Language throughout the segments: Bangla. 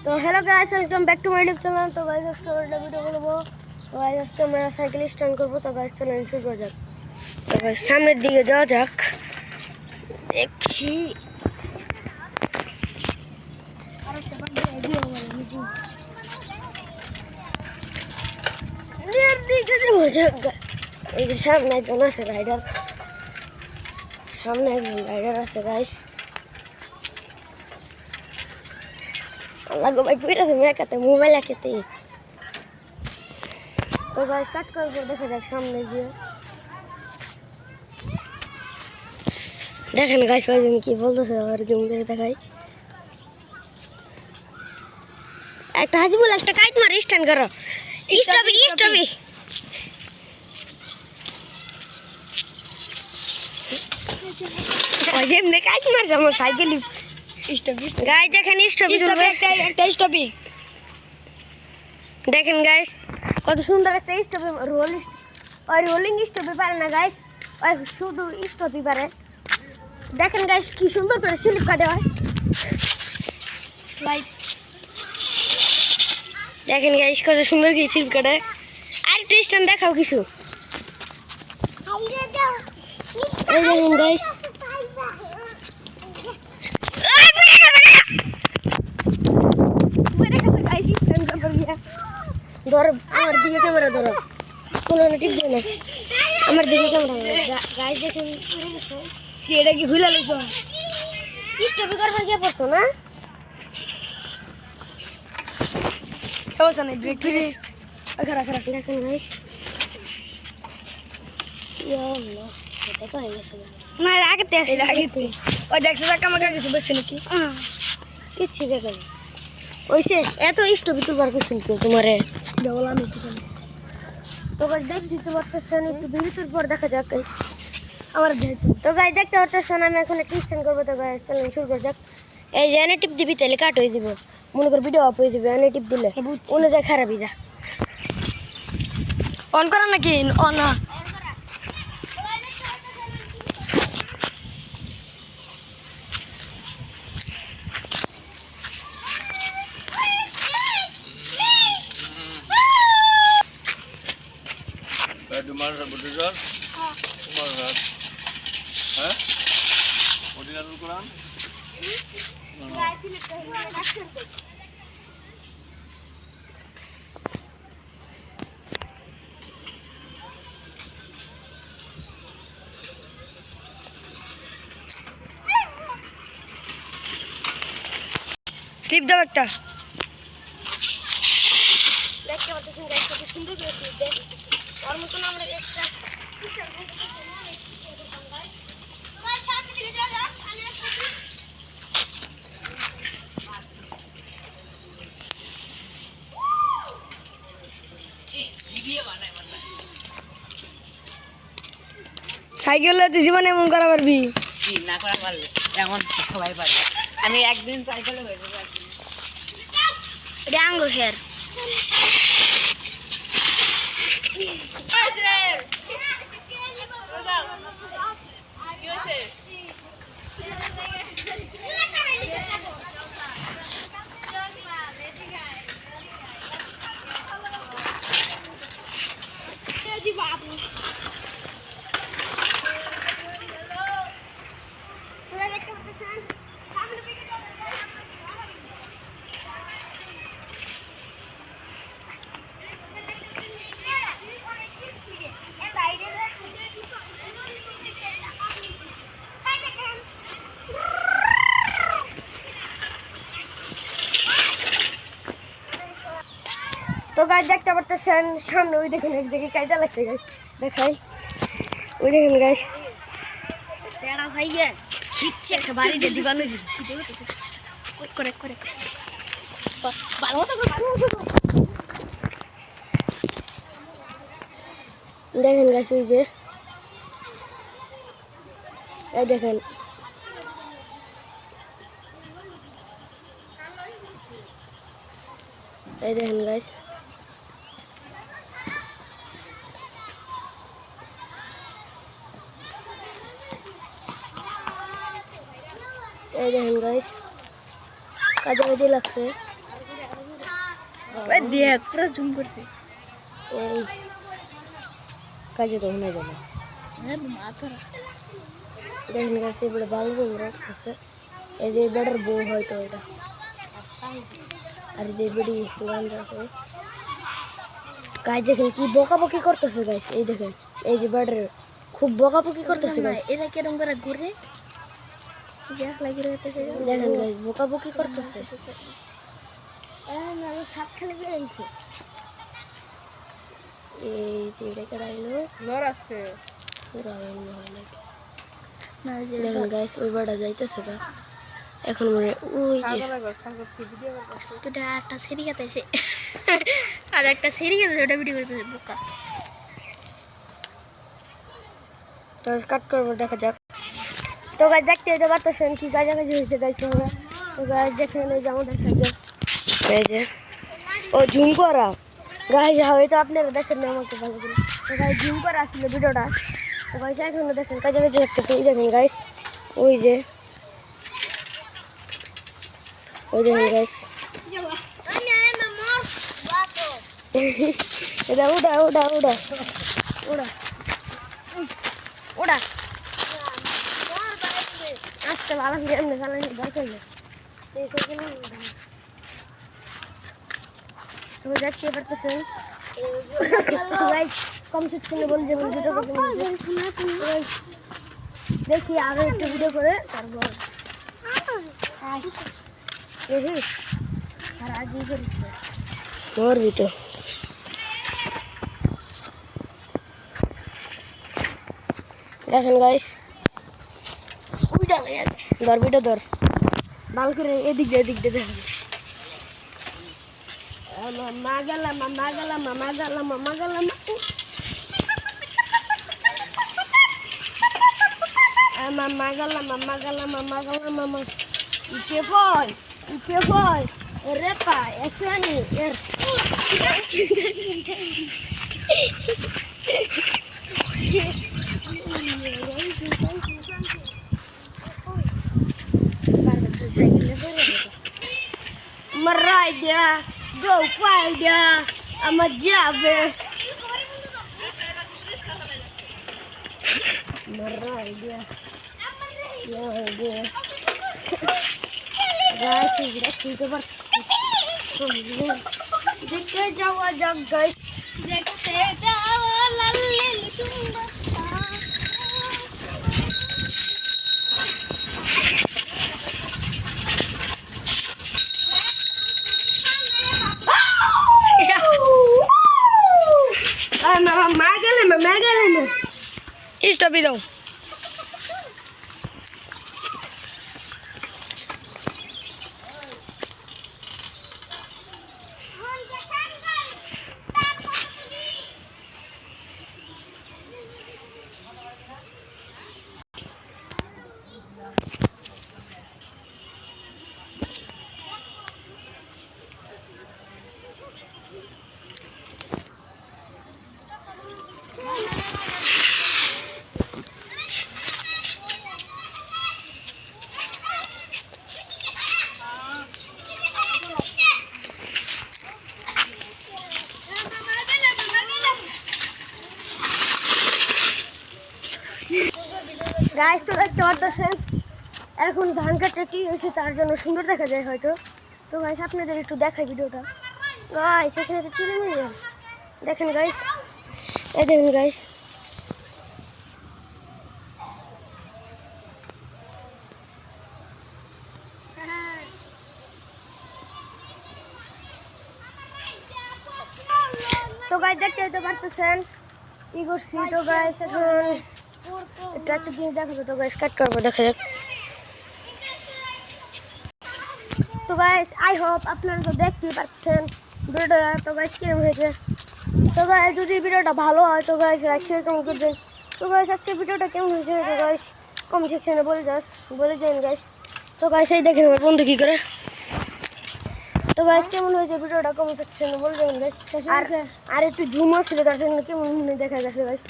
तो hello guys, welcome back to my YouTube channel. तो गाइस आज का वीडियो बोलबो। तो गाइस आज तो मैं साइकिल स्टैंड करब। तो गाइस चलें शुरू हो जाक। तो गाइस सामने दिके जा जाक देखी আরে সেটা দিয়ে দিও নিয়ার দিকে যাওয়া যাক। এই যে সামনে একজন আছে রাইডার, সামনে একজন রাইডার আছে গাইস। লাগো ভাই পুরা তুমি একাতে মোবাইল একাতে। তো গাইস কাট করবো, দেখা যাক সামনে গিয়ে। দেখেন গাইস ওইজন কি বলতেছে, আর জুম করে দেখাই। একটা হাজিবুল একটা কাইট মার স্ট্যান্ড করো। স্টপি ওই যে এমনি কাইট মারছে আমার সাইকেল। স্টপি গাইস দেখেন স্টপি একটা স্টপি দেখেন গাইস কত সুন্দর একটা স্টপি রোলিং স্টপি পারে না গাইস, ওই শুধু স্টপি পারে। দেখেন গাইস কি সুন্দর করে স্লিপ কাটে হয় স্লাইড। দেখেন গাইস কত সুন্দর কি স্লিপ কাটে। আর একটা স্ট্যান্ড দেখাও কিছু। এই দেখেন গাইস ধরো আমার দিকে ক্যামেরা ধরো, কোনো টিপ দিও না আমার দিকে ক্যামেরা। গাইস দেখেন কি এটা কি ভুলা লইছো স্টপি করবার গিয়ে পড়ছো না, সমস্যা নেই ব্রেক ফ্রি খারাপ খারাপ। দেখেন গাইস ইয়াল্লাহ এটা তো হয়ে গেছে না আগেতে আছে আগেতে। ওই দেখছো টাকা আমাকে কিছু দেখছ নাকি? কিচ্ছু দেখে না ওইসে এত স্টপি তুলবার কইছিল কেউ তোমারে দেওয়াল আমি একটু। তো গাইস দেখ দিতে পারতেছেন একটু বিরতির পর দেখা যাক গাইস আমার যেহেতু। তো গাইস দেখতে পারতেছেন আমি এখন একটা স্ট্যান্ড করবো। তো গাইস চলেন শুরু করা যাক। এই যে এনে টিপ দিবি তাহলে কাট হয়ে যাব, মনে কর ভিডিও অফ হয়ে যাবে। এনে টিপ দিলে অনুযায়ী খারাপ হয়ে যা। অন করা নাকি অন না? Dumar Budujar? Umar Rat. Hah? Ordinal Quran? Slip দাও একটা। দেখতে পাচ্ছেন গাইস কত সুন্দর করে স্লিপ দেয়। আর মতন আমরা একটা তোমার সামনে দিকে যাও যাও। আমি একটা সাইকেল তুই জীবনে এমন করা পারবি কি না করা পারলে এখন সবাই পারবে। আমি একদিন সাইকেলে হয়ে যাবো। এটা আঙ্গুল হেয়ার তো গাইস দেখতে পারতেছেন সামনে ওই দেখেন এক জায়গায় কায়দা লাগছে গাইস দেখাই। ওই দেখেন গাইস তেরা সাইয়ে খিচ্ছে একটা বাড়ি দিয়ে দিবানো জি কি বলতে করে ভালো তো দেখেন গাইস ওই যে এই দেখেন এই দেখেন গাইস এই দেখেন গাইস কাজে লাগছে। দেখ পুরো জুম করছে এই কাজে তো মনে গেল দেখেন গাছে বড় বালু রাখতেছে এই যে বেড়ার বউ হয়তো এটা আর যে বেড়ি গান আছে গাছ দেখেন কি বকাবকি করতেছে গাছ এই দেখেন এই যে বেড়ার খুব বকাবকি করতেছে গাছ এরা কেরম করে ঘুরে দেখেন গাছ বকাবকি করতেছে সাপ খেলে বেরিয়েছে এই যে এটা কেড়াইলো নর আসছে দেখেন গাছ ওই বেড়া যাইতেছে গা এখন মনে ওই যে দুটা একটা সেরি কাটাইছে আর একটা সেরি কাটাইছে ওটা ভিডিও করতেছে বোকা তো কাট করবো দেখা যাক তো গাছ দেখতে যেতে পারতেছেন কি কাছাকাছি হয়েছে গাছ আমরা তো গাছ দেখেন এই যে আমাদের সাথে এই যে ও ঝুম করা গাছ হয়তো আপনারা দেখেন না আমাকে ভালো করে তো গাছ ঝুম করা আসছিল ভিডিওটা তো গাছ এখনো দেখেন কাছাকাছি দেখতেছে এই দেখেন গাছ ওই যে ওই দেখেন গাছ এটা উড়া উড়া উড়া উড়া উড়া আজকে ভালো করে এমনি চালানি দরকার নেই তুমি দেখতে পারতেছেন কম সেকশনে বলে যেমন ভিডিও করতে দেখি আরো একটু ভিডিও করে তারপর দেখি আর আগে করিস মরবি তো দেখেন গাইস ধর ভিডিও ধর ভালো করে এদিক দিয়ে দেখেন মামা গেলাম মামা গেলাম মামা গেলাম মামা গেলাম মামা গেলাম মামা গেলাম মামা গেলাম মামা ইকে ভয় রেপা এসনি এর Marai dia, go fight dia, ama jabe. Marai dia, ya dia. Guys, kita ber. Dekhe jawa jag guys, dekhe jawa lalle tumba. Magalan. Stop it. Guys তো দেখতে পারতেছেন এখন ধান কাটতে কি হয়েছে তার জন্য সুন্দর দেখা যায় হয়তো তো গাইস আপনাদের একটু দেখাই ভিডিওটা গাইস এখানে তো চলে নিয়ে দেখেন গাইস এই দেখেন গাইস তো গাইস দেখতে পারতেছেন কি করছি তো গাইস এখন এটা একটা জিনিস দেখাবো তো গাইস কাট করবো দেখা যাক তো গাইস আই হোপ আপনারা তো দেখতেই পাচ্ছেন ভিডিওটা তো গাইস কেমন হয়েছে তো গাইস যদি ভিডিওটা ভালো হয় তো গাইস লাইক শেয়ার কমেন্ট করবেন তো গাইস আজকে ভিডিওটা কেমন হয়েছে তো গাইস কমেন্ট সেকশনে বলে যান গাইস তো গাইস এই দেখেন আমার বন্ধু কি করে তো গাইস কেমন হয়েছে ভিডিওটা কমেন্ট সেকশনে বলে যান গাইস আর একটু ঝুমো ছিল তার জন্য কেমন দেখা গেছে গাইস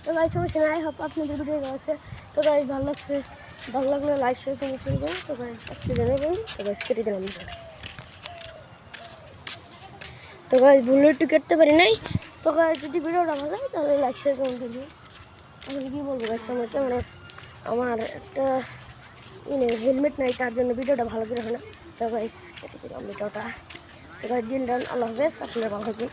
তো গাইস সমস্যা নাই হোপ আপনাদের ভিডিও আছে তো গাইস ভালো লাগলে লাইক শেয়ার কমেন্ট করবেন তো গাইস আজকে জানাবেন তো গাইস কেটে দিলাম তো গাইস ভুলে একটু কেটে পারি নাই। তো গাইস যদি ভিডিওটা ভালো লাগে তাহলে লাইক শেয়ার কমেন্ট করবেন। আমি কি বলবো গাইস, আমার একটা হেলমেট নাই, তার জন্য ভিডিওটা ভালো করে হয় না। তো গাইস কেটে দিলাম ভিডিওটা। তো গাইস দিন রান, আল্লাহ হাফেজ, আপনারা ভালো থাকবেন।